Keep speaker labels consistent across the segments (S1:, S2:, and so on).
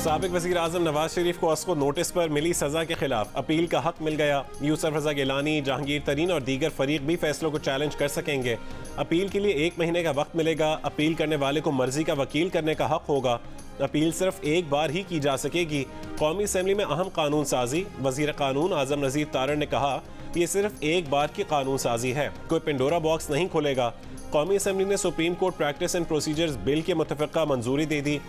S1: साबिक वज़ीर आज़म नवाज शरीफ को अस्को नोटिस पर मिली सज़ा के खिलाफ अपील का हक मिल गया। यूसुफ रज़ा गिलानी, जहांगीर तरीन और दीगर फरीक भी फैसलों को चैलेंज कर सकेंगे। अपील के लिए 1 महीने का वक्त मिलेगा। अपील करने वाले को मर्जी का वकील करने का हक होगा। अपील सिर्फ एक बार ही की जा सकेगी। कौमी असम्बली में अहम कानून साजी। वज़ीर कानून आज़म नज़ीर तारड़ ने कहा ये सिर्फ एक बार की कानून साजी है, कोई पेंडोरा बॉक्स नहीं खोलेगा। कौमी असम्बली ने supreme court practice and procedures bill के मुतफ़िक़ा मंजूरी दे दी।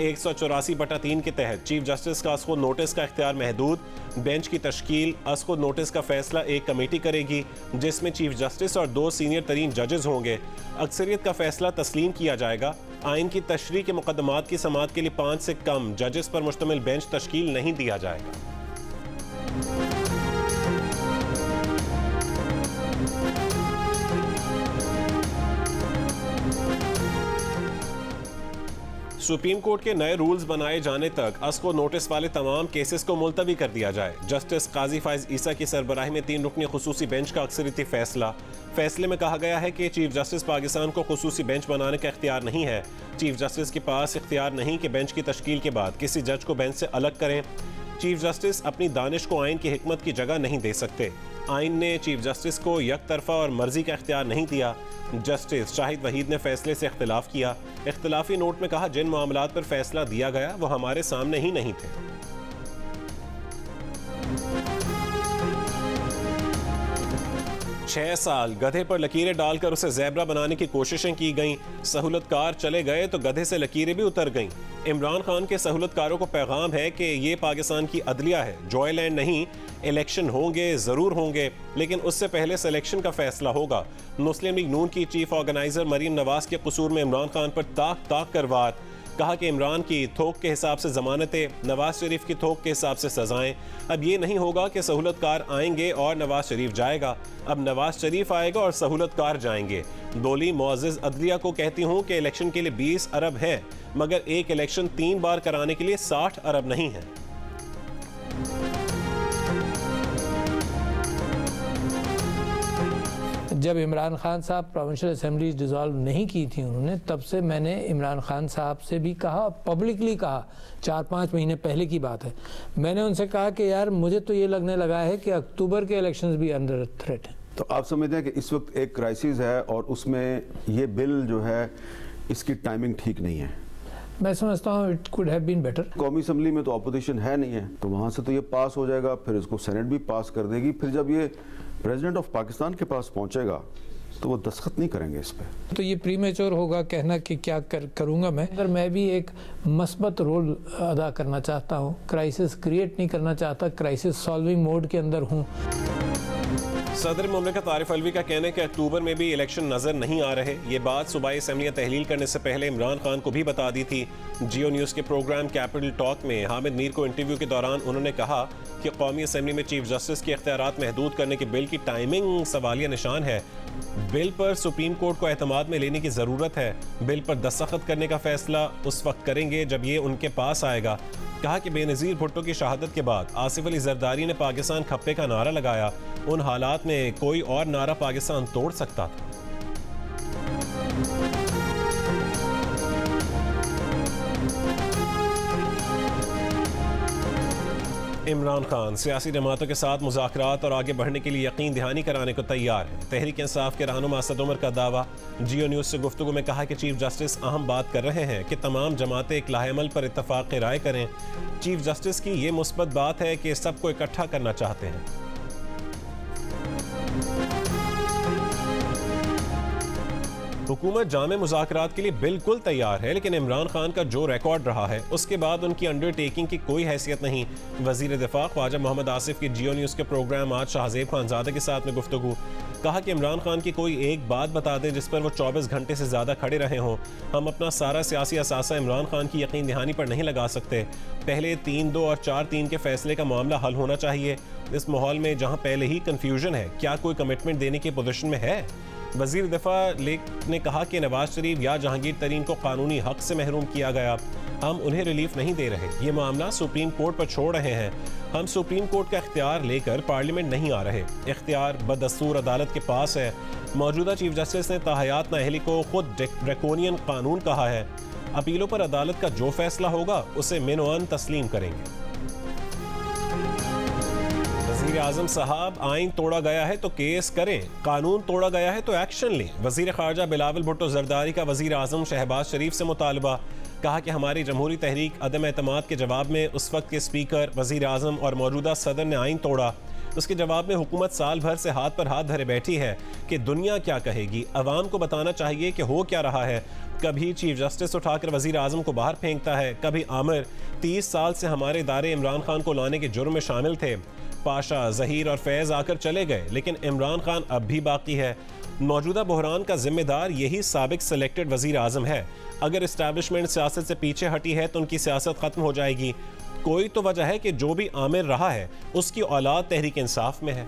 S1: 184/3 के तहत चीफ जस्टिस का अस्को नोटिस का इख्तियार महदूद। बेंच की तश्कील। अस्को नोटिस का फैसला एक कमेटी करेगी जिसमें चीफ जस्टिस और 2 सीनियर तरीन जजेस होंगे। अक्सरियत का फैसला तस्लीम किया जाएगा। आइन की तशरीह के मुकदमात की समाअत के लिए 5 से कम जजेस पर मुश्तमिल बेंच तश्कील नहीं दिया जाएगा। सुप्रीम कोर्ट के नए रूल्स बनाए जाने तक अस्को नोटिस वाले तमाम केसेस को मुलतवी कर दिया जाए। जस्टिस काजी फाइज ईसा की सरबराही में 3 रुकनी खुसूसी बेंच का अक्सरियती फैसला। फैसले में कहा गया है कि चीफ जस्टिस पाकिस्तान को खुसूसी बेंच बनाने का इख्तियार नहीं है। चीफ जस्टिस के पास इख्तियार नहीं कि बेंच की तश्कील के बाद किसी जज को बेंच से अलग करें। चीफ जस्टिस अपनी दानिश को आइन की हिकमत की जगह नहीं दे सकते। आइन ने चीफ जस्टिस को एक तरफा और मर्जी का इख्तियार नहीं दिया। जस्टिस शाहिद वहीद ने फैसले से इख्तिलाफ किया। इख्तिलाफी नोट में कहा जिन मामलात पर फैसला दिया गया वो हमारे सामने ही नहीं थे। 6 साल गधे पर लकीरें डालकर उसे ज़ेब्रा बनाने की कोशिशें की गईं। सहूलतकार चले गए तो गधे से लकीरें भी उतर गईं। इमरान खान के सहूलतकारों को पैगाम है कि ये पाकिस्तान की अदलिया है, जॉयलैंड नहीं। इलेक्शन होंगे, ज़रूर होंगे, लेकिन उससे पहले सिलेक्शन का फैसला होगा। मुस्लिम लीग नून की चीफ ऑर्गेनाइजर मरीम नवाज के कसूर में इमरान खान पर ताक कर वार। कहा कि इमरान की थोक के हिसाब से ज़मानतें, नवाज शरीफ की थोक के हिसाब से सजाएं। अब ये नहीं होगा कि सहूलतकार आएंगे और नवाज शरीफ जाएगा। अब नवाज शरीफ आएगा और सहूलतकार जाएंगे। दोली मुअज़्ज़िज़ अदलिया को कहती हूँ कि इलेक्शन के लिए 20 अरब है, मगर एक इलेक्शन 3 बार कराने के लिए 60 अरब नहीं है।
S2: जब इमरान खान साहब प्रोविंशियल असेंबली डिज़ोल्व नहीं की थी उन्होंने, तब से मैंने इमरान खान साहब से भी कहा, पब्लिकली कहा, 4-5 महीने पहले की बात है, मैंने उनसे कहा कि यार मुझे तो ये लगने लगा है कि अक्टूबर के इलेक्शंस भी अंडर थ्रेट हैं।
S3: तो आप समझते हैं कि इस वक्त एक क्राइसिस है और उसमें ये बिल जो है इसकी टाइमिंग ठीक नहीं है?
S2: मैं समझता हूँ it could have been better.
S3: कौमी असम्बली में तो अपोजिशन है नहीं है, तो वहाँ से तो ये पास हो जाएगा, फिर इसको सेनेट भी पास कर देगी। फिर जब ये प्रेसिडेंट ऑफ पाकिस्तान के पास पहुंचेगा तो वो दस्तखत नहीं करेंगे इस पे। तो
S2: ये प्रीमेच्योर होगा कहना कि क्या करूंगा मैं, अगर मैं भी एक मस्बत रोल अदा करना चाहता हूँ, क्राइसिस क्रिएट नहीं करना चाहता, क्राइसिस सॉल्विंग मोड के अंदर हूँ।
S1: सदर मुमलिकत आरिफ अलवी का कहना है कि अक्टूबर में भी इलेक्शन नजर नहीं आ रहे। ये बात सूबाई असम्बलियाँ तहलील करने से पहले इमरान खान को भी बता दी थी। जियो न्यूज़ के प्रोग्राम कैपिटल टॉक में हामिद मीर को इंटरव्यू के दौरान उन्होंने कहा कि कौमी असम्बली में चीफ जस्टिस के इख्तियारात महदूद करने के बिल की टाइमिंग सवालिया निशान है। बिल पर सुप्रीम कोर्ट को एतमाद में लेने की ज़रूरत है। बिल पर दस्तखत करने का फैसला उस वक्त करेंगे जब ये उनके पास आएगा। कहा कि बेनज़ीर भुट्टो की शहादत के बाद आसिफ अली जरदारी ने पाकिस्तान खप्पे का नारा लगाया। उन हालात में कोई और नारा पाकिस्तान तोड़ सकता था। इमरान खान सियासी जमातों के साथ मुज़ाकरात और आगे बढ़ने के लिए यकीन दहानी कराने को तैयार है। तहरीक इंसाफ के रहनुमा असद उमर का दावा। जियो न्यूज़ से गुफ्तगू में कहा कि चीफ जस्टिस अहम बात कर रहे हैं कि तमाम जमातें एक लाहेमल पर इत्तफाक राय करें। चीफ जस्टिस की ये मुस्बत बात है कि सबको इकट्ठा करना चाहते हैं। हुकूमत जामे मुज़ाकरात के लिए बिल्कुल तैयार है, लेकिन इमरान खान का जो रिकॉर्ड रहा है उसके बाद उनकी अंडरटेकिंग की कोई हैसियत नहीं। वज़ीर दिफा ख्वाजा मोहम्मद आसिफ की जियो न्यूज़ के प्रोग्राम आज शाहजेब खानजादे के साथ में गुफ्तगू। कहा कि इमरान खान की कोई एक बात बता दें जिस पर वो 24 घंटे से ज़्यादा खड़े रहे हों। हम अपना सारा सियासी असासा इमरान खान की यकीन दहानी पर नहीं लगा सकते। पहले 3-2 और 4-3 के फैसले का मामला हल होना चाहिए। इस माहौल में जहाँ पहले ही कन्फ्यूजन है, क्या कोई कमिटमेंट देने की पोजीशन में है? वजीर दिफा ने कहा कि नवाज शरीफ या जहांगीर तरीन को कानूनी हक से महरूम किया गया, हम उन्हें रिलीफ नहीं दे रहे, ये मामला सुप्रीम कोर्ट पर छोड़ रहे हैं। हम सुप्रीम कोर्ट का इख्तियार लेकर पार्लियामेंट नहीं आ रहे, इख्तियार बदस्तूर अदालत के पास है। मौजूदा चीफ जस्टिस ने ताहयात नाअहली को खुद ड्रैकोनियन कानून कहा है। अपीलों पर अदालत का जो फैसला होगा उसे मिनोअन तस्लीम करेंगे। वज़ीर आज़म साहब, आइन तोड़ा गया है तो केस करें, कानून तोड़ा गया है तो एक्शन लें। वज़ीर ख़ारजा बिलावल भुट्टो ज़रदारी का वज़ीर आज़म शहबाज शरीफ से मुतालबा। कहा कि हमारी जमहूरी तहरीक अदम एतमाद के जवाब में उस वक्त के स्पीकर, वज़ीर आज़म और मौजूदा सदर ने आइन तोड़ा। उसके जवाब में हुकूमत साल भर से हाथ पर हाथ धरे बैठी है कि दुनिया क्या कहेगी, अवाम को बताना चाहिए कि हो क्या रहा है। कभी चीफ जस्टिस उठाकर वज़ीर आज़म को बाहर फेंकता है, कभी आमिर 30 साल से हमारे इदारे इमरान खान को लाने के जुर्म में शामिल थे। पाशा, ज़हीर और फैज़ आकर चले गए, लेकिन इमरान खान अब भी बाकी है। मौजूदा बहरान का जिम्मेदार यही साबिक सेलेक्टेड वज़ीर आज़म है। अगर इस्टेब्लिशमेंट सियासत से पीछे हटी है तो उनकी सियासत ख़त्म हो जाएगी। कोई तो वजह है कि जो भी आमिर रहा है उसकी औलाद तहरीक इंसाफ में है।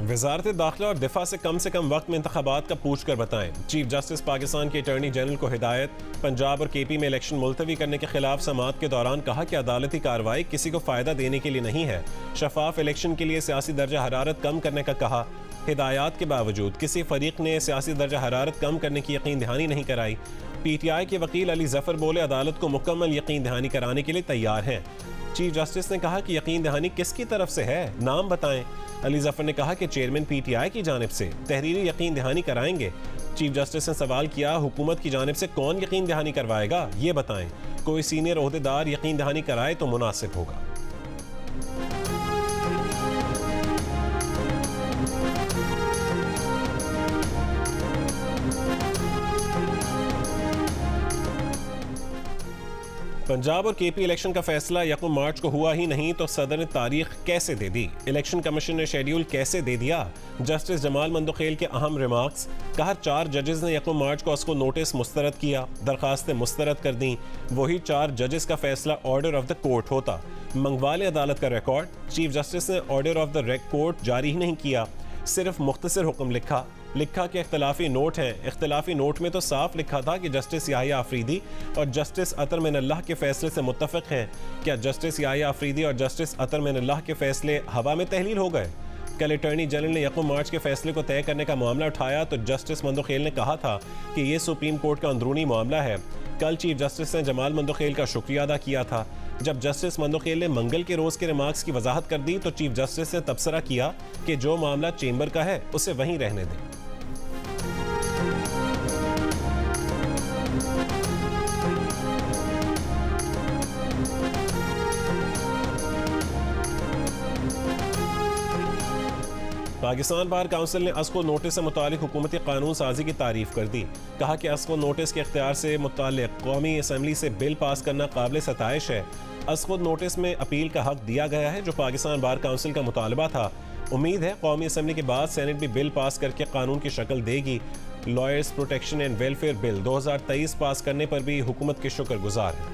S1: वज़ारत दाखिला और दिफा से कम वक्त में इंतखाबात का पूछ कर बताएं। चीफ जस्टिस पाकिस्तान के अटॉर्नी जनरल को हिदायत। पंजाब और केपी में इलेक्शन मुलतवी करने के खिलाफ समाअत के दौरान कहा कि अदालती कार्रवाई किसी को फ़ायदा देने के लिए नहीं है। शफाफ इलेक्शन के लिए सियासी दर्जा हरारत कम करने का कहा। हिदायत के बावजूद किसी फरीक ने सियासी दर्जा हरारत कम करने की यकीन दहानी नहीं कराई। PTI के वकील अली जफ़र बोले अदालत को मुकम्मल यकीन दहानी कराने के लिए तैयार हैं। चीफ जस्टिस ने कहा कि यकीन दहानी किसकी तरफ से है, नाम बताएं। अली जफ़र ने कहा कि चेयरमैन PTI की जानिब से तहरीरी यकीन दहानी कराएंगे। चीफ जस्टिस ने सवाल किया, हुकूमत की जानिब से कौन यकीन दहानी करवाएगा, ये बताएं। कोई सीनियर ओहदेदार यकीन दहानी कराए तो मुनासिब होगा। पंजाब और KP इलेक्शन का फैसला 1 मार्च को हुआ ही नहीं तो सदर ने तारीख कैसे दे दी? इलेक्शन कमीशन ने शेड्यूल कैसे दे दिया? जस्टिस जमाल मंदोखेल के अहम रिमार्क्स। कहा 4 जजेस ने 1 मार्च को उसको नोटिस मुस्तरद किया, दरखास्तें मुस्तरद कर दी। वही 4 जजेस का फैसला ऑर्डर ऑफ द कोर्ट होता। मंगवा ले अदालत का रिकॉर्ड। चीफ जस्टिस ने ऑर्डर ऑफ द कोर्ट जारी ही नहीं किया, सिर्फ मुख्तसर हुक्म लिखा कि इख्तलाफी नोट हैं। इख्तलाफी नोट में तो साफ लिखा था कि जस्टिस याहिया आफरीदी और जस्टिस अतर मिनल्लाह के फैसले से मुत्तफिक हैं। क्या जस्टिस याहिया आफरीदी और जस्टिस अतर मिनल्लाह के फैसले हवा में तहलील हो गए? कल अटॉर्नी जनरल ने 1 मार्च के फैसले को तय करने का मामला उठाया तो जस्टिस मंदोखेल ने कहा था कि ये सुप्रीम कोर्ट का अंदरूनी मामला है। कल चीफ जस्टिस ने जमाल मंदोखेल का शुक्रिया अदा किया था। जब जस्टिस मंदोखेल ने मंगल के रोज़ के रिमार्क्स की वजाहत कर दी तो चीफ जस्टिस ने तबसरा किया कि जो मामला चेंबर का है उसे वहीं रहने दें। पाकिस्तान बार काउंसिल ने अस्को नोटिस से मुतालिक हुकूमती कानून साजी की तारीफ कर दी। कहा कि अस्को नोटिस के इख्तियार से मुतालिक कौमी असम्बली से बिल पास करना काबिल सताइश है। अस्को नोटिस में अपील का हक दिया गया है जो पाकिस्तान बार काउंसिल का मुतालबा था। उम्मीद है कौमी असम्बली के बाद सेनेट भी बिल पास करके कानून की शक्ल देगी। Lawyers protection and welfare bill 2023 पास करने पर भी हुकूमत के शुक्रगुजार है।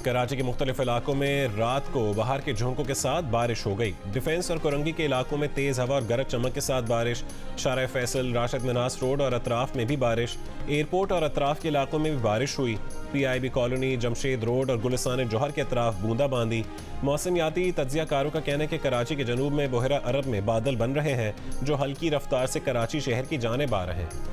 S1: कराची के मुख्तलिफ इलाकों में रात को बाहर के झोंकों के साथ बारिश हो गई। डिफेंस और कोरंगी के इलाकों में तेज़ हवा और गरज चमक के साथ बारिश। शारा फैसल, राशिद मिनास रोड और अतराफ में भी बारिश। एयरपोर्ट और अतराफ के इलाकों में भी बारिश हुई। PIB कॉलोनी, जमशेद रोड और गुलिस्तान जौहर के अतराफ बूंदाबांदी। मौसमियाती तज्जियाकारों का कहना है कि कराची के जनूब में बहरा अरब में बादल बन रहे हैं जो हल्की रफ्तार से कराची शहर की जानिब आ रहे हैं।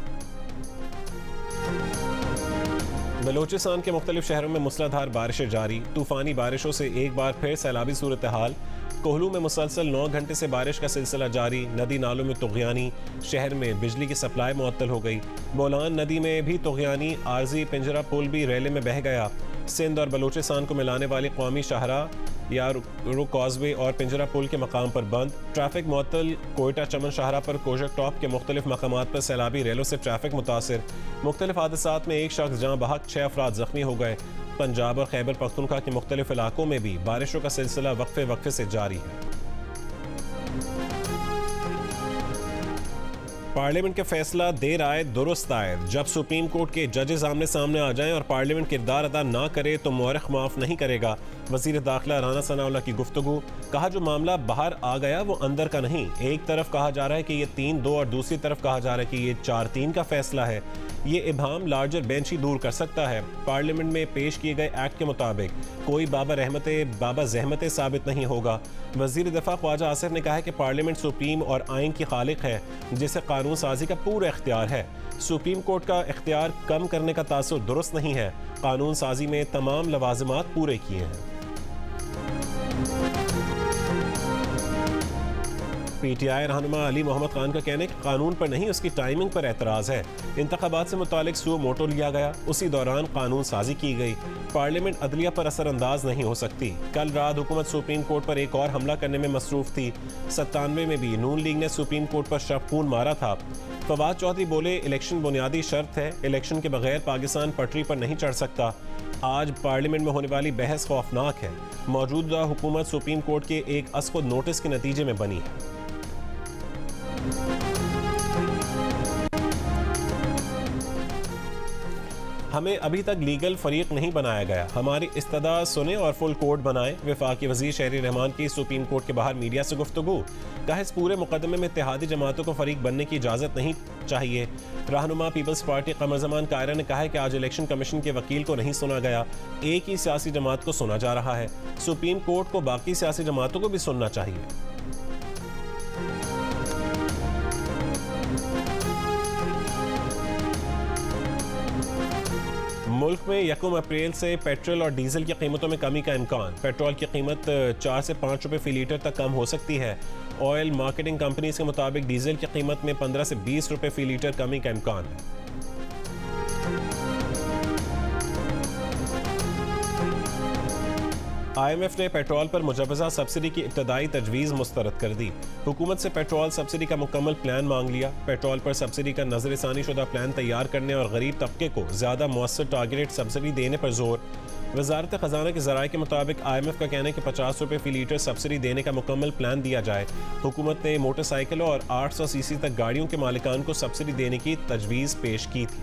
S1: बलोचिस्तान के मुख्तलिफ शहरों में मूसलाधार बारिशें जारी। तूफ़ानी बारिशों से एक बार फिर सैलाबी सूरत हाल। कोहलू में मुसलसल 9 घंटे से बारिश का सिलसिला जारी। नदी नालों में तुग़यानी। शहर में बिजली की सप्लाई मुअत्तल हो गई। बोलान नदी में भी तुग़यानी। आरजी पिंजरा पुल भी रेले में बह गया। सिंध और बलोचिस्तान को मिलाने वाली कौमी शाहरा या रुक कॉजवे और पिंजरा पुल के मकाम पर बंद। ट्रैफिक मुअत्तल। कोयटा चमन शाहरा पर कोजक टॉप के मुख्तलिफ मकामात पर सैलाबी रेलों से ट्रैफिक मुतासिर। मुख्तलिफ हादसात में एक शख्स जहाँ बहक 6 अफराद जख्मी हो गए। पंजाब और खैबर पख्तूनख्वा के मुख्तलिफ इलाकों में भी बारिशों का सिलसिला वक्फे से जारी है। पार्लियामेंट का फैसला देर आए दुरुस्त आए। जब सुप्रीम कोर्ट के जजेस आमने सामने आ जाएं और पार्लियामेंट किरदार अदा ना करे तो मुअर्रिख माफ नहीं करेगा। वजीर दाखिला राना सनाउल्लाह की गुफ्तगू। कहा जो मामला बाहर आ गया वो अंदर का नहीं। एक तरफ कहा जा रहा है कि ये 3-2 और दूसरी तरफ कहा जा रहा है कि ये 4-3 का फैसला है। ये इबाम लार्जर बेंच ही दूर कर सकता है। पार्लियामेंट में पेश किए गए एक्ट के मुताबिक कोई बाबा जहमत साबित नहीं होगा। वजीर दफा ख्वाजा आसिफ ने कहा है कि पार्लियामेंट सुप्रीम और आइन की खालिक है जिसे कानून साजी का पूरा इख्तियार है। सुप्रीम कोर्ट का इख्तियार कम करने का तासुर दुरुस्त नहीं है। कानून साजी में तमाम लवाजमात पूरे किए हैं। पीटीआई रहनुमा अली मोहम्मद खान का कहना है कि कानून पर नहीं उसकी टाइमिंग पर एतराज़ है। इंतखाबात से मुतालिक सुओ मोटो लिया गया, उसी दौरान कानून साजी की गई। पार्लियामेंट अदलिया पर असरअंदाज नहीं हो सकती। कल रात हुकूमत सुप्रीम कोर्ट पर एक और हमला करने में मसरूफ थी। 97 में भी नून लीग ने सुप्रीम कोर्ट पर शबखून मारा था। फवाद चौधरी बोले इलेक्शन बुनियादी शर्त है, इलेक्शन के बगैर पाकिस्तान पटरी पर नहीं चढ़ सकता। आज पार्लियामेंट में होने वाली बहस खौफनाक है। मौजूदा हुकूमत सुप्रीम कोर्ट के एक असखुद नोटिस के नतीजे में बनी है। हमें अभी तक लीगल फरीक नहीं बनाया गया। हमारी इस्तदा सुने और फुल कोर्ट बनाएं। वफाकी वजीर शहरी रहमान की सुप्रीम कोर्ट के बाहर मीडिया से गुफ्तगू। कहा इस पूरे मुकदमे में इत्तेहादी जमातों को फरीक बनने की इजाज़त नहीं चाहिए। रहनुमा पीपल्स पार्टी कमर जमान कायरा ने कहा है कि आज इलेक्शन कमीशन के वकील को नहीं सुना गया, एक ही सियासी जमात को सुना जा रहा है। सुप्रीम कोर्ट को बाकी सियासी जमातों को भी सुनना चाहिए। मुल्क में 1 अप्रैल से पेट्रोल और डीजल की कीमतों में कमी का इम्कान। पेट्रोल की कीमत 4 से 5 रुपये फी लीटर तक कम हो सकती है। ऑयल मार्केटिंग कंपनीज के मुताबिक डीजल की कीमत में 15 से 20 रुपये फी लीटर कमी का इम्कान है। IMF ने पेट्रोल पर मुजवजा सब्सिडी की इब्तदाई तजवीज़ मुस्तरद कर दी। हुकूमत से पेट्रोल सब्सिडी का मुकम्मल प्लान मांग लिया। पेट्रोल पर सब्सिडी का नज़रसानी शुदा प्लान तैयार करने और गरीब तबके को ज़्यादा मुअस्सर टारगेटेड सब्सिडी देने पर जोर। वजारत ख़जाना के ज़राए के मुताबिक IMF का कहना है कि 50 रुपये फी लीटर सब्सिडी देने का मुकम्मल प्लान दिया जाए। हुकूमत ने मोटरसाइकिलों और 800 सीसी तक गाड़ियों के मालिकान को सब्सिडी देने की तजवीज़ पेश की थी।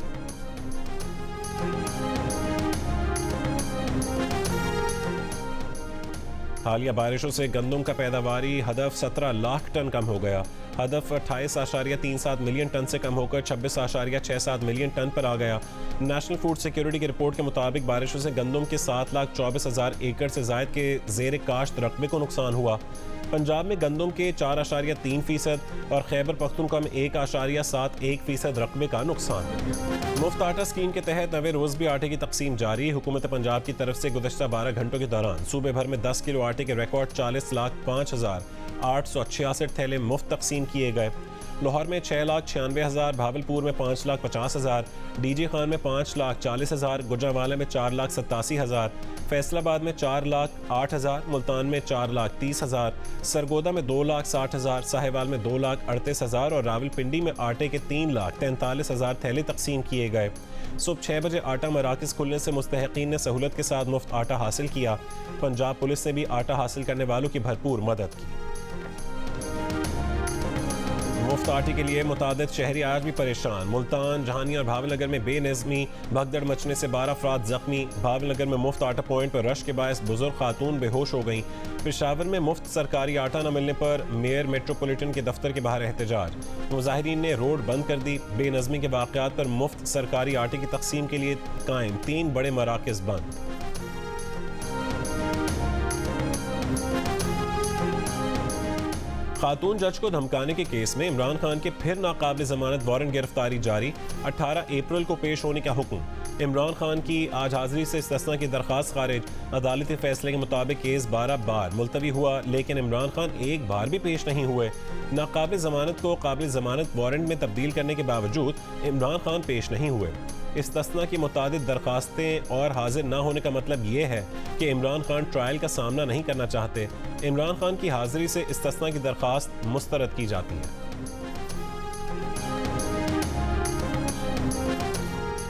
S1: हालिया बारिशों से गंदम का पैदावारी हदफ 17 लाख टन कम हो गया। हदफ 28.37 मिलियन टन से कम होकर 26.67 मिलियन टन पर आ गया। नेशनल फूड सिक्योरिटी की रिपोर्ट के मुताबिक बारिशों से गंदम के 7,24,000 एकड़ से ज़ायद के ज़ेर काश्त रकबे को नुकसान हुआ। पंजाब में गंदम के 4.3% और खैबर पख्तूनख्वा में 1.71% रकबे का नुकसान। मुफ्त आटा स्कीम के तहत नवे रोज़ भी आटे की तकसीम जारी। हुकूमत पंजाब की तरफ से गुज़श्ता 12 घंटों के दौरान सूबे भर में 10 किलो आटे के रिकॉर्ड 40,05,886 थैले मुफ्त तकसीम किए गए। लाहौर में 6,96,000, भावलपुर में 5,50,000, डीजे खान में 5,40,000, गुजरांवाला में 4,87,000, फैसलाबाद में 4,08,000, मुल्तान में 4,30,000, सरगोदा में 2,60,000, साहिवाल में 2,38,000 और रावलपिंडी में आटे के 3,43,000 थैले तकसीम किए गए। सुबह 6 बजे आटा मराकज़ खुलने से मुस्तहिकीन ने सहूलत के साथ मुफ्त आटा हासिल किया। पंजाब पुलिस ने भी आटा हासिल करने वालों की भरपूर मदद की। मुफ्त आटे के लिए मुतादिद शहरी आज भी परेशान। मुल्तान, जहानी और भावनगर में बेनज़मी, भगदड़ मचने से 12 अफराद जख्मी। भावनगर में मुफ्त आटा पॉइंट पर रश के बायस बुजुर्ग खातून बेहोश हो गईं। पेशावर में मुफ्त सरकारी आटा न मिलने पर मेयर मेट्रोपॉलिटन के दफ्तर के बाहर एहतजाज। मुजाहिरीन ने रोड बंद कर दी। बेनज़मी के वाक़यात पर मुफ्त सरकारी आटे की तकसीम के लिए कायम 3 बड़े मराकज़ बंद। खातून जज को धमकाने के केस में इमरान खान के फिर नाकाबिल जमानत वारंट गिरफ्तारी जारी। 18 अप्रैल को पेश होने का हुक्म। इमरान खान की आज हाजिरी से इस्तिस्ना की दरख्वास्त खारिज। अदालती फैसले के मुताबिक केस 12 बार मुलतवी हुआ, लेकिन इमरान खान एक बार भी पेश नहीं हुए। नाकाबिल जमानत को काबिल जमानत वारंट में तब्दील करने के बावजूद इमरान खान पेश नहीं हुए। इस्तिस्ना की मुतादिद दरखास्तें और हाजिर न होने का मतलब ये है कि इमरान खान ट्रायल का सामना नहीं करना चाहते। इमरान खान की हाजिरी से इस्तिस्ना की दरखास्त मुस्तरद की जाती है।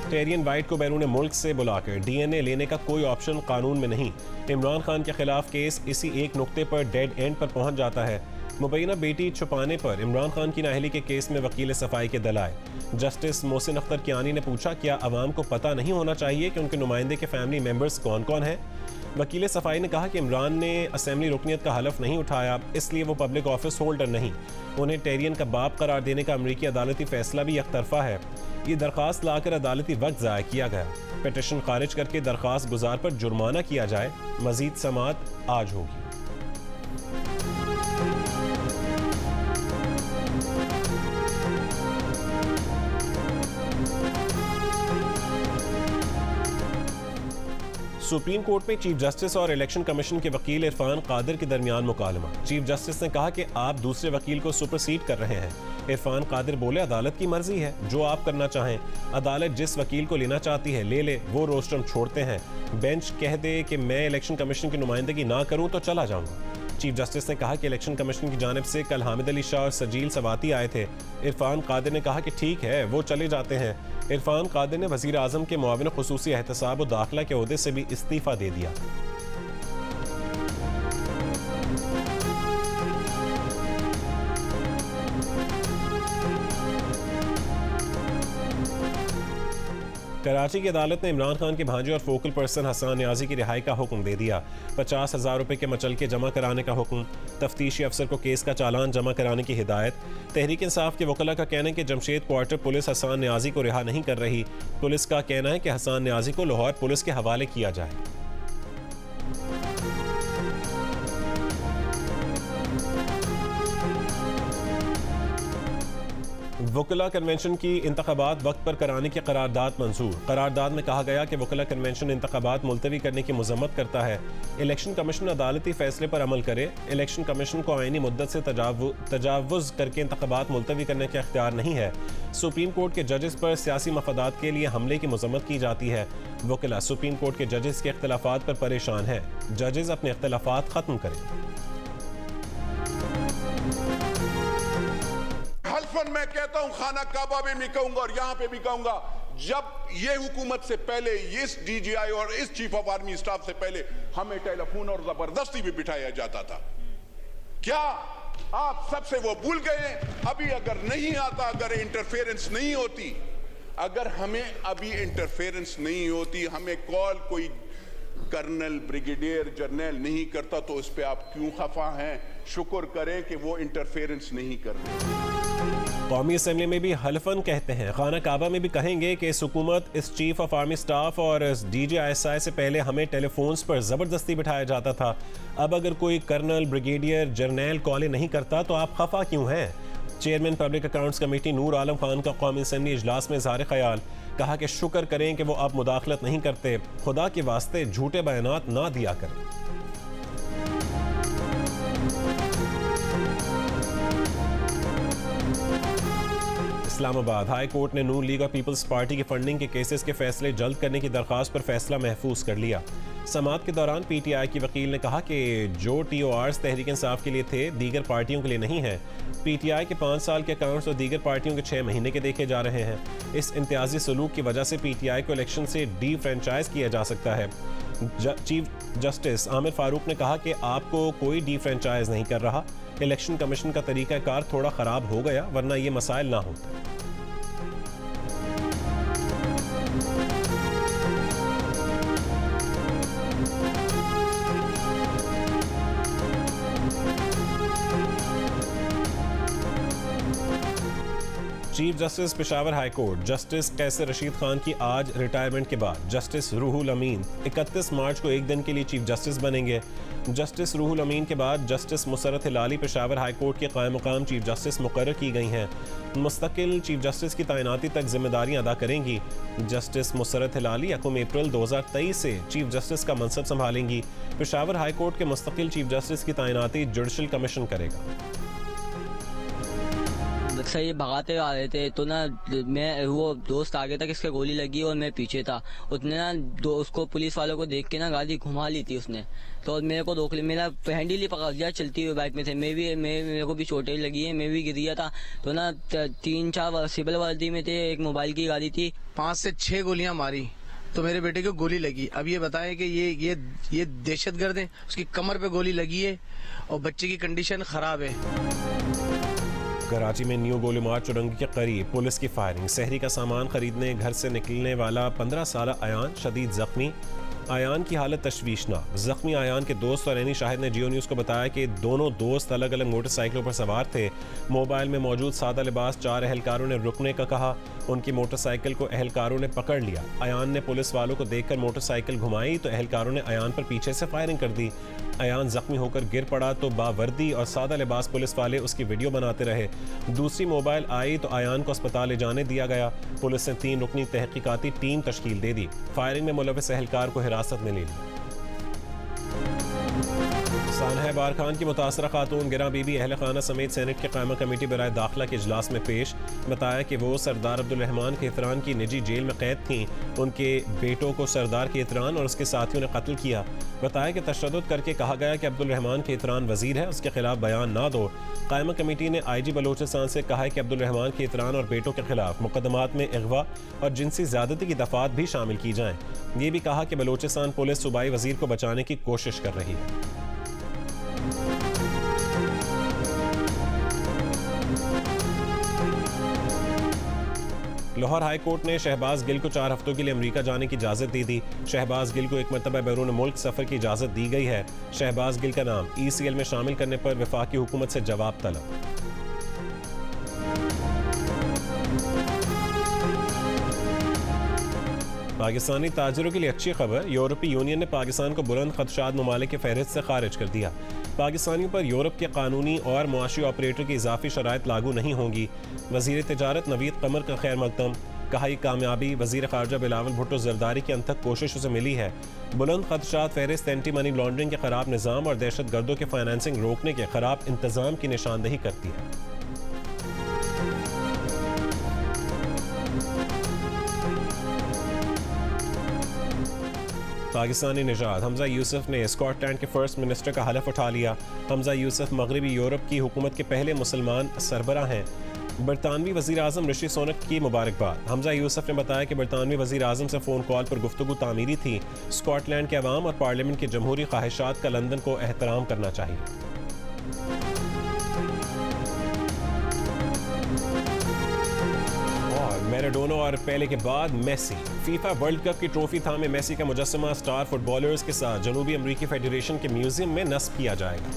S1: टेरियन वाइट को बैरून मुल्क से बुलाकर DNA लेने का कोई ऑप्शन कानून में नहीं। इमरान खान के खिलाफ केस इसी एक नुक्ते पर डेड एंड पर पहुंच जाता है। मुबैना बेटी छुपाने पर इमरान खान की नाअहली के केस में वकील सफाई के दलाए। जस्टिस मोहसिन अख्तर कियानी ने पूछा, क्या अवाम को पता नहीं होना चाहिए कि उनके नुमाइंदे के फैमिली मेंबर्स कौन कौन हैं? वकील सफाई ने कहा कि इमरान ने असेंबली रुकनियत का हलफ नहीं उठाया, इसलिए वो पब्लिक ऑफिस होल्डर नहीं। उन्हें टेरियन का बाप करार देने का अमरीकी अदालती फैसला भी एकतरफा है। ये दरख्वास्त लाकर अदालती वक्त ज़ाया किया गया। पिटीशन खारिज करके दरख्वास्त गुजार पर जुर्माना किया जाए। मजीद समाअत आज होगी। सुप्रीम कोर्ट में चीफ जस्टिस और इलेक्शन कमीशन के वकील इरफान कादिर के दरमियान मुकालमा। चीफ जस्टिस ने कहा कि आप दूसरे वकील को सुपरसीड कर रहे हैं। इरफान कादिर बोले, अदालत की मर्जी है, जो आप करना चाहें। अदालत जिस वकील को लेना चाहती है ले ले, वो रोस्टरम छोड़ते हैं। बेंच कह दे कि मैं इलेक्शन कमीशन की नुमाइंदगी ना करूं तो चला जाऊंगा। चीफ जस्टिस ने कहा कि इलेक्शन कमीशन की जानिब से कल हामिद अली शाह और सजील सवाती आए थे। इरफान कादिर ने कहा कि ठीक है, वो चले जाते हैं। इरफान कादिर ने वज़ीर आज़म के मुआविन खुसूसी एहतसाब और दाखिला के ओहदे से भी इस्तीफ़ा दे दिया। कराची की अदालत ने इमरान खान के भांजे और फोकल पर्सन हसन न्याजी की रिहाई का हुक्म दे दिया। 50,000 रुपये के मचलके जमा कराने का हुक्म। तफ्तीशी अफसर को केस का चालान जमा कराने की हिदायत। तहरीक इंसाफ के वकला का कहना है कि जमशेद क्वार्टर पुलिस हसन न्याजी को रिहा नहीं कर रही। पुलिस का कहना है कि हसन न्याजी को लाहौर पुलिस के हवाले किया जाए। वकला कन्वेंशन की इंतखाबात वक्त पर कराने की करारदाद मंजूर। करारदाद में कहा गया कि वकला कन्वेंशन इंतखाबात मुलतवी करने की मजम्मत करता है। इलेक्शन कमीशन अदालती फैसले पर अमल करे। इलेक्शन कमीशन को आईनी मुद्दत से तजावुज़ करके इंतखाबात मुलतवी करने का इख्तियार नहीं है। सुप्रीम कोर्ट के जजेस पर सियासी मफादात के लिए हमले की मजम्मत की जाती है। वकला सुप्रीम कोर्ट के जजेस के इख्तिलाफात पर परेशान है। जजेस अपने इख्तिलाफात खत्म करें।
S4: मैं कहता हूं, खाना काबा में भी कहूंगा और यहां पे भी कहूंगा, जब ये हुकूमत से पहले, इस डीजीआई और इस चीफ ऑफ आर्मी स्टाफ से पहले हमें टेलीफोन और जबरदस्ती भी बिठाया जाता था। क्या आप सबसे वो भूल गए? अभी अगर नहीं आता, अगर इंटरफेरेंस नहीं होती, अगर हमें अभी इंटरफेरेंस नहीं होती, हमें कॉल कोई कर्नल, ब्रिगेडियर, जर्नल नहीं करता, तो इस पे आप क्यों खफा हैं? शुक्र करें कि वो इंटरफेरेंस नहीं कर रहे।
S1: कौमी असम्बली में भी हल्फन कहते हैं, खाना काबा में भी कहेंगे कि इस हुकूमत, इस चीफ ऑफ आर्मी स्टाफ और इस DGISI से पहले हमें टेलीफोन्स पर ज़बरदस्ती बिठाया जाता था। अब अगर कोई कर्नल, ब्रिगेडियर, जर्नैल कॉलें नहीं करता तो आप खफा क्यों हैं? Chairman public accounts committee Noor Alam Khan का कौमी असम्बली इजलास में इज़हार ख्याल। कहा कि शुक्र करें कि वो अब मुदाखलत नहीं करते। खुदा के वास्ते झूठे बयानात ना दिया करें। इस्लामाबाद हाई कोर्ट ने नून लीग ऑफ पीपल्स पार्टी की फंडिंग के केसेस के फैसले जल्द करने की दरख्वास्त पर फैसला महफूज कर लिया। समाअत के दौरान PTI की वकील ने कहा कि जो TORs तहरीक इंसाफ के लिए थे, दीगर पार्टियों के लिए नहीं है। PTI के 5 साल के अकाउंट्स और दीगर पार्टियों के 6 महीने के देखे जा रहे हैं। इस इम्तियाजी सलूक की वजह से PTI को इलेक्शन से डी-फ्रेंचाइज किया जा सकता है। चीफ जस्टिस आमिर फारूक ने कहा कि आपको कोई डी-फ्रेंचाइज नहीं कर रहा। इलेक्शन कमीशन का तरीकाकार थोड़ा ख़राब हो गया, वरना ये मसाइल ना होते। Chief justice Peshawar high court justice Qaiser Rashid Khan की आज रिटायरमेंट के बाद जस्टिस रूहुल अमीन 31 मार्च को एक दिन के लिए चीफ जस्टिस बनेंगे। जस्टिस रूहुल अमीन के बाद justice Musarrat Hilali Peshawar high court के कायम मुकाम चीफ जस्टिस मुकर्रर की गई हैं। मुस्तकिल चीफ जस्टिस की तैनाती तक जिम्मेदारियां अदा करेंगी। जस्टिस मुसरत हिलाली 1 अप्रैल 2023 से चीफ जस्टिस का मनसब संभालेंगी। पेशावर हाई कोर्ट के मुस्तकिल चीफ जस्टिस की तैनाती जुडिशल कमीशन करेगा।
S5: अक्सर ये भगाते आ रहे थे तो ना, मैं वो दोस्त आगे तक इसके गोली लगी और मैं पीछे था। उसने ना उसको पुलिस वालों को देख के ना गाड़ी घुमा ली थी उसने, तो मेरे को रोक लिया। मेरा हैंडल ही पकड़ लिया चलती हुई बाइक में थे। मेरे को भी चोटें लगी है, मैं भी गिर गया था। तो ना 3-4 सिविल वर्दी में थे, एक मोबाइल की गाड़ी थी।
S6: 5 से 6 गोलियां मारी, तो मेरे बेटे को गोली लगी। अब ये बताएं कि ये दहशतगर्द है, उसकी कमर पे गोली लगी है और बच्चे की कंडीशन खराब है।
S1: कराची में न्यू गोली मार्ग चुरंगी के करीब पुलिस की फायरिंग। शहरी का सामान खरीदने घर से निकलने वाला 15 साल आयान शदीद जख्मी। आयान की हालत तशवीशनाक। जख्मी आयान के दोस्त और एनी शाहिद ने जियो न्यूज़ को बताया कि दोनों दोस्त अलग अलग मोटरसाइकिलों पर सवार थे। मोबाइल में मौजूद सादा लिबास 4 एहलकारों ने रुकने का कहा। उनकी मोटरसाइकिल को एहलकारों ने पकड़ लिया। आयान ने पुलिस वालों को देखकर मोटरसाइकिल घुमाई तो एहलकारों ने आयान पर पीछे से फायरिंग कर दी। आयान जख्मी होकर गिर पड़ा तो बावर्दी और सादा लिबास पुलिस वाले उसकी वीडियो बनाते रहे। दूसरी मोबाइल आई तो आयान को अस्पताल ले जाने दिया गया। पुलिस ने 3 रुकनी तहकीकाती टीम तश्कील दे दी। फायरिंग में मुलविस एहलकार को हिरासत में ले लिया। सानहा बार खान की मुतासरा खातून गिरा बीबी अहल खाना समेत सेनेट की कायमा कमेटी बराए दाखिला के इजलास में पेश। बताया कि वो सरदार अब्दुल रहमान खेतरान की निजी जेल में कैद थीं। उनके बेटों को सरदार खेतरान और उसके साथियों ने कत्ल किया। बताया कि तशद्दुद करके कहा गया कि अब्दुल रहमान खेतरान वजीर है, उसके खिलाफ बयान ना दो। कायमा कमेटी ने IG बलोचिस्तान से कहा है कि अब्दुल रहमान खेतरान और बेटों के खिलाफ मुकदमात में अगवा और जिनसी ज्यादती की दफात भी शामिल की जाएं। ये भी कहा कि बलोचिस्तान पुलिस सूबाई वजीर को बचाने की कोशिश कर रही है। लाहौर हाई कोर्ट ने शहबाज गिल को 4 हफ्तों के लिए अमेरिका जाने की इजाज़त दी थी। शहबाज गिल को एक मरतबा बैरून मुल्क सफ़र की इजाज़त दी गई है। शहबाज गिल का नाम ECL में शामिल करने पर वफाकी हुकूमत से जवाब तलब। पाकिस्तानी ताजिरों के लिए अच्छी खबर। यूरोपीय यूनियन ने पाकिस्तान को बुलंद खदशात ममालिक की फहरिस्त से खारिज कर दिया। पाकिस्तानियों पर यूरोप के कानूनी और मुआशी ऑपरेटर की इजाफी शराइत लागू नहीं होंगी। वजीर तिजारत नवीद कमर का खैर मकदम। कहा यह कामयाबी वजीर खारजा बिलावल भुट्टो जरदारी की अनथक कोशिशों से मिली है। बुलंद खदशात फहरिस्त एंटी मनी लॉन्ड्रिंग के खराब निज़ाम और दहशत गर्दों के फाइनेंसिंग रोकने के खराब इंतजाम की निशानदही करती है। पाकिस्तानी निजात हमजा यूसुफ ने स्कॉटलैंड के फर्स्ट मिनिस्टर का हलफ उठा लिया। हमजा यूसुफ मगरबी यूरोप की हुकूमत के पहले मुसलमान सरबरा हैं। बरतानवी वज़ीर आज़म ऋषि सुनक की मुबारकबाद। हमजा यूसुफ ने बताया कि बरतानवी वज़ीर आज़म से फ़ोन कॉल पर गुफ्तगू तामीरी थी। स्कॉटलैंड के अवाम और पार्लियामेंट की जमहूरी ख्वाहिशात का लंदन को एहतराम करना चाहिए। मैराडोना और पेले के बाद मेसी। फीफा वर्ल्ड कप की ट्रॉफी थामे मेसी का मुजस्समा स्टार फुटबॉलर्स के साथ जनूबी अमेरिकी फेडरेशन के म्यूजियम में नस्ब किया जाएगा।